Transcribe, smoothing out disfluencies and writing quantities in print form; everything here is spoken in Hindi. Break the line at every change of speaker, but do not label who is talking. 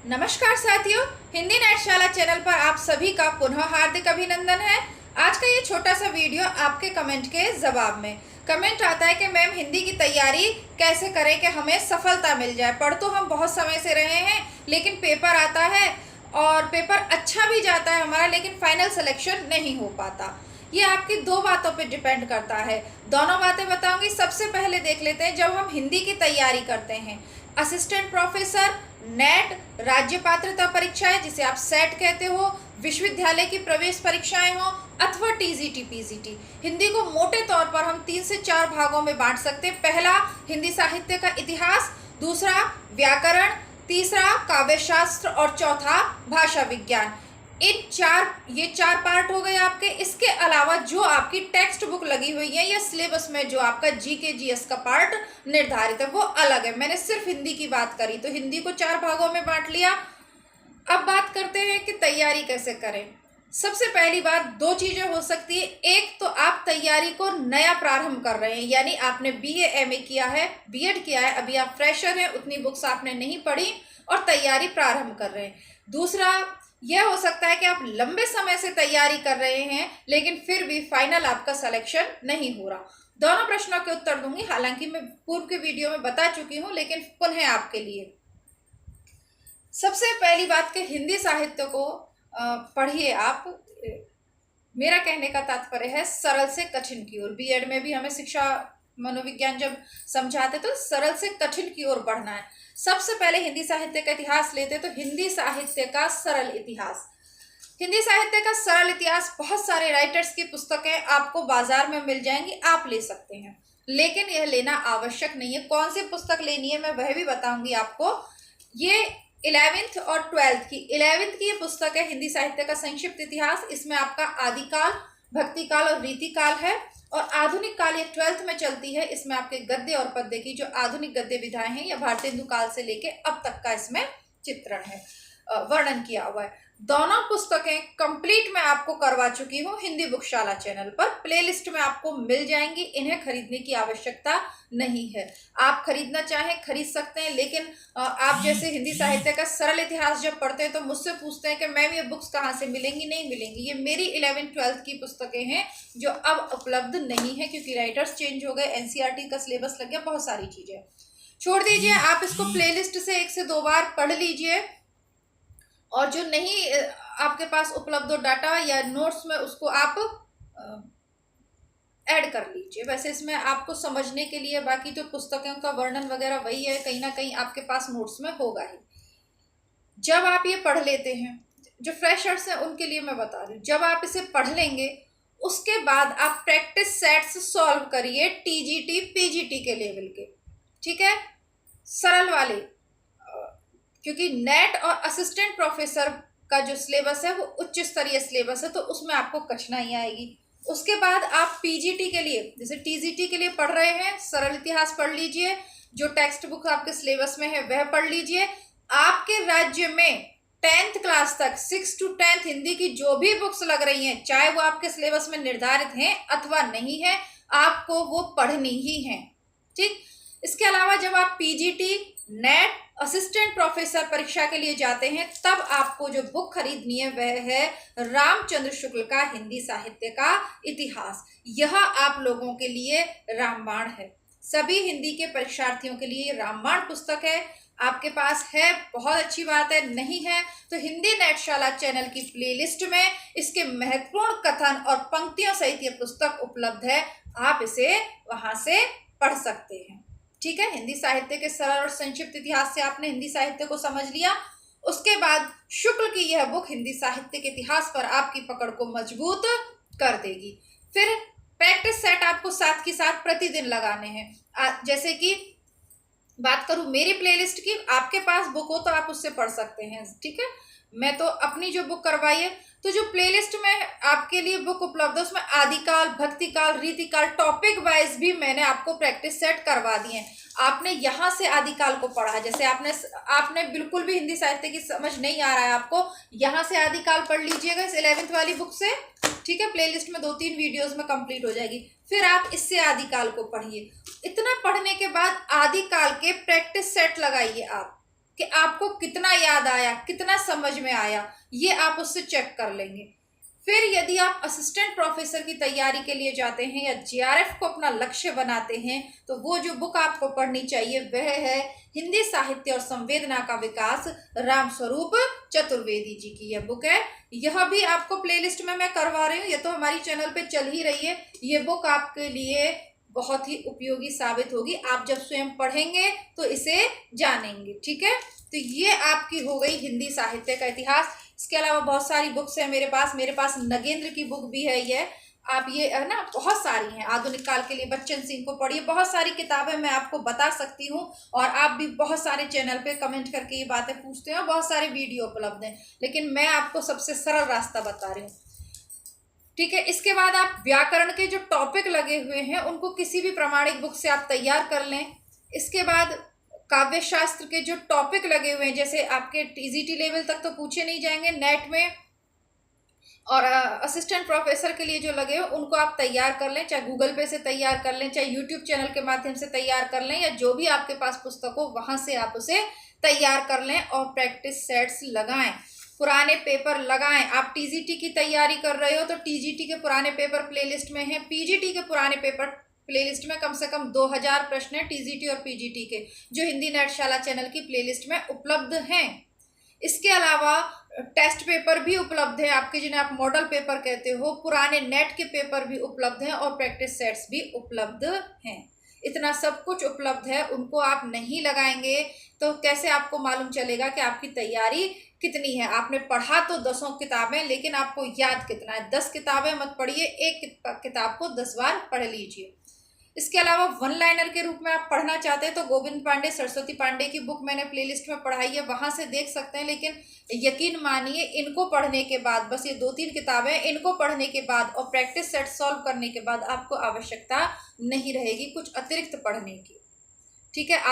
नमस्कार साथियों, हिंदी नाट्यशाला चैनल पर आप सभी का पुनः हार्दिक अभिनंदन है। आज का ये छोटा सा वीडियो आपके कमेंट के जवाब में। कमेंट आता है कि मैम हिंदी की तैयारी कैसे करें कि हमें सफलता मिल जाए। पढ़ तो हम बहुत समय से रहे हैं, लेकिन पेपर आता है और पेपर अच्छा भी जाता है हमारा, लेकिन फाइनल सिलेक्शन नहीं हो पाता। ये आपकी दो बातों पे डिपेंड करता है। दोनों बातें बताऊंगी। सबसे पहले देख लेते हैं, जब हम हिंदी की तैयारी करते हैं, असिस्टेंट प्रोफेसर, नेट, राज्य पात्रता परीक्षाएं जिसे आप सेट कहते हो, विश्वविद्यालय की प्रवेश परीक्षाएं हो अथवा टीजीटी पीजीटी, हिंदी को मोटे तौर पर हम 3 से 4 भागों में बांट सकते हैं। पहला हिंदी साहित्य का इतिहास, दूसरा व्याकरण, तीसरा काव्यशास्त्र और चौथा भाषा विज्ञान। ये चार पार्ट हो गए आपके। इसके अलावा जो आपकी टेक्स्ट बुक लगी हुई है या सिलेबस में जो आपका जीके जीएस का पार्ट निर्धारित है वो अलग है। मैंने सिर्फ हिंदी की बात करी, तो हिंदी को 4 भागों में बांट लिया। अब बात करते हैं कि तैयारी कैसे करें। सबसे पहली बात, 2 चीजें हो सकती है। एक तो आप तैयारी को नया प्रारंभ कर रहे हैं, यानी आपने बीए एमए किया है, बीएड किया है, अभी आप फ्रेशर हैं, उतनी बुक्स आपने नहीं पढ़ी और तैयारी प्रारंभ कर रहे हैं। दूसरा यह हो सकता है कि आप लंबे समय से तैयारी कर रहे हैं, लेकिन फिर भी फाइनल आपका सिलेक्शन नहीं हो रहा। दोनों प्रश्नों के उत्तर दूंगी, हालांकि मैं पूर्व के वीडियो में बता चुकी हूं, लेकिन पुनः आपके लिए। सबसे पहली बात कि हिंदी साहित्य को पढ़िए आप। मेरा कहने का तात्पर्य है सरल से कठिन की ओर। बीएड में भी हमें शिक्षा मनोविज्ञान जब समझाते तो सरल से कठिन की ओर बढ़ना है। सबसे पहले हिंदी साहित्य का इतिहास लेते तो हिंदी साहित्य का सरल इतिहास। हिंदी साहित्य का सरल इतिहास, बहुत सारे राइटर्स की पुस्तकें आपको बाजार में मिल जाएंगी, आप ले सकते हैं, लेकिन यह लेना आवश्यक नहीं है। कौन सी पुस्तक लेनी है मैं वह भी बताऊंगी आपको। ये 11th और 12th की 11th की ये पुस्तक है, हिंदी साहित्य का संक्षिप्त इतिहास। इसमें आपका आदिकाल, भक्तिकाल और रीतिकाल है, और आधुनिक काल ये 12th में चलती है। इसमें आपके गद्य और पद्य की जो आधुनिक गद्य विधाएं हैं या भारतेंदु काल से लेके अब तक का इसमें चित्रण है, वर्णन किया हुआ है। दोनों पुस्तकें कंप्लीट मैं आपको करवा चुकी हूँ हिंदी बुकशाला चैनल पर, प्लेलिस्ट में आपको मिल जाएंगी। इन्हें खरीदने की आवश्यकता नहीं है। आप खरीदना चाहें खरीद सकते हैं, लेकिन आप जैसे हिंदी साहित्य का सरल इतिहास जब पढ़ते हैं तो मुझसे पूछते हैं कि मैम ये बुक्स कहाँ से मिलेंगी। नहीं मिलेंगी। ये मेरी 11th 12th की पुस्तकें हैं जो अब उपलब्ध नहीं है, क्योंकि राइटर्स चेंज हो गए, एनसीईआरटी का सिलेबस लग गया, बहुत सारी चीजें। छोड़ दीजिए, आप इसको प्लेलिस्ट से 1 से 2 बार पढ़ लीजिए, और जो नहीं आपके पास उपलब्ध हो डाटा या नोट्स में, उसको आप ऐड कर लीजिए। वैसे इसमें आपको समझने के लिए बाकी तो पुस्तकों का वर्णन वगैरह वही है, कहीं ना कहीं आपके पास नोट्स में होगा ही। जब आप ये पढ़ लेते हैं, जो फ्रेशर्स हैं उनके लिए मैं बता रही हूँ, जब आप इसे पढ़ लेंगे उसके बाद आप प्रैक्टिस सेट्स सॉल्व करिए टीजीटी पीजीटी के लेवल के, ठीक है, सरल वाले। क्योंकि नेट और असिस्टेंट प्रोफेसर का जो सिलेबस है वो उच्च स्तरीय सिलेबस है, तो उसमें आपको कठिनाई आएगी। उसके बाद आप पीजीटी के लिए, जैसे टीजीटी के लिए पढ़ रहे हैं, सरल इतिहास पढ़ लीजिए, जो टेक्स्ट बुक आपके सिलेबस में है वह पढ़ लीजिए। आपके राज्य में 10th क्लास तक 6 to 10th हिंदी की जो भी बुक्स लग रही हैं, चाहे वो आपके सिलेबस में निर्धारित हैं अथवा नहीं है, आपको वो पढ़नी ही है, ठीक। इसके अलावा जब आप पीजीटी, नेट, असिस्टेंट प्रोफेसर परीक्षा के लिए जाते हैं, तब आपको जो बुक खरीदनी है वह है रामचंद्र शुक्ल का हिंदी साहित्य का इतिहास। यह आप लोगों के लिए रामबाण है। सभी हिंदी के परीक्षार्थियों के लिए रामबाण पुस्तक है। आपके पास है, बहुत अच्छी बात है। नहीं है तो हिंदी नाट्यशाला चैनल की प्लेलिस्ट में इसके महत्वपूर्ण कथन और पंक्तियों सहित यह पुस्तक उपलब्ध है। आप इसे वहां से पढ़ सकते हैं, ठीक है। हिंदी साहित्य के सरल और संक्षिप्त इतिहास से आपने हिंदी साहित्य को समझ लिया। उसके बाद शुक्ल की यह बुक हिंदी साहित्य के इतिहास पर आपकी पकड़ को मजबूत कर देगी। फिर प्रैक्टिस सेट आपको साथ के साथ प्रतिदिन लगाने हैं। जैसे कि बात करूं मेरी प्लेलिस्ट की, आपके पास बुक हो तो आप उससे पढ़ सकते हैं, ठीक है। मैं तो अपनी जो बुक करवाई है, तो जो प्लेलिस्ट में आपके लिए बुक उपलब्ध है उसमें आदिकाल, भक्तिकाल, रीतिकाल, टॉपिक वाइज भी मैंने आपको प्रैक्टिस सेट करवा दिए हैं। आपने यहाँ से आदिकाल को पढ़ा, जैसे आपने बिल्कुल भी हिंदी साहित्य की समझ नहीं आ रहा है आपको, यहाँ से आदिकाल पढ़ लीजिएगा इस 11th वाली बुक से, ठीक है। प्लेलिस्ट में 2-3 वीडियोस में कंप्लीट हो जाएगी। फिर आप इससे आदिकाल को पढ़िए। इतना पढ़ने के बाद आदिकाल के प्रैक्टिस सेट लगाइए आप, कि आपको कितना याद आया, कितना समझ में आया, ये आप उससे चेक कर लेंगे। फिर यदि आप असिस्टेंट प्रोफेसर की तैयारी के लिए जाते हैं या जीआरएफ को अपना लक्ष्य बनाते हैं, तो वो जो बुक आपको पढ़नी चाहिए वह है हिंदी साहित्य और संवेदना का विकास, रामस्वरूप चतुर्वेदी जी की यह बुक है। यह भी आपको प्लेलिस्ट में मैं करवा रही हूँ, ये तो हमारी चैनल पे चल ही रही है। ये बुक आपके लिए बहुत ही उपयोगी साबित होगी, आप जब स्वयं पढ़ेंगे तो इसे जानेंगे। ठीक है, तो ये आपकी हो गई हिंदी साहित्य का इतिहास। इसके अलावा बहुत सारी बुक्स हैं मेरे पास नगेंद्र की बुक भी है। ये आप ये है ना, बहुत सारी हैं। आधुनिक काल के लिए बच्चन सिंह को पढ़िए, बहुत सारी किताबें मैं आपको बता सकती हूँ। और आप भी बहुत सारे चैनल पे कमेंट करके ये बातें पूछते हैं, बहुत सारे वीडियो उपलब्ध हैं, लेकिन मैं आपको सबसे सरल रास्ता बता रही हूँ। ठीक है, इसके बाद आप व्याकरण के जो टॉपिक लगे हुए हैं उनको किसी भी प्रामाणिक बुक से आप तैयार कर लें। इसके बाद काव्य शास्त्र के जो टॉपिक लगे हुए हैं, जैसे आपके टीजीटी लेवल तक तो पूछे नहीं जाएंगे नेट में, और असिस्टेंट प्रोफेसर के लिए जो लगे हो उनको आप तैयार कर लें, चाहे गूगल पे से तैयार कर लें, चाहे यूट्यूब चैनल के माध्यम से तैयार कर लें, या जो भी आपके पास पुस्तक हो वहां से आप उसे तैयार कर लें और प्रैक्टिस सेट्स लगाएं, पुराने पेपर लगाएं। आप टीजीटी की तैयारी कर रहे हो तो टीजीटी के पुराने पेपर प्लेलिस्ट में हैं, पीजीटी के पुराने पेपर प्लेलिस्ट में कम से कम 2000 प्रश्न है टीजीटी और पीजीटी के, जो हिंदी नेटशाला चैनल की प्लेलिस्ट में उपलब्ध हैं। इसके अलावा टेस्ट पेपर भी उपलब्ध है आपके, जिन्हें आप मॉडल पेपर कहते हो, पुराने नेट के पेपर भी उपलब्ध हैं और प्रैक्टिस सेट्स भी उपलब्ध हैं। इतना सब कुछ उपलब्ध है, उनको आप नहीं लगाएंगे तो कैसे आपको मालूम चलेगा कि आपकी तैयारी कितनी है। आपने पढ़ा तो 10 किताबें, लेकिन आपको याद कितना है। 10 किताबें मत पढ़िए, एक किताब को 10 बार पढ़ लीजिए। इसके अलावा वन लाइनर के रूप में आप पढ़ना चाहते हैं तो गोविंद पांडे, सरस्वती पांडे की बुक मैंने प्लेलिस्ट में पढ़ाई है, वहां से देख सकते हैं। लेकिन यकीन मानिए, इनको पढ़ने के बाद, बस ये 2-3 किताबें, इनको पढ़ने के बाद और प्रैक्टिस सेट सॉल्व करने के बाद आपको आवश्यकता नहीं रहेगी कुछ अतिरिक्त पढ़ने की। ठीक है।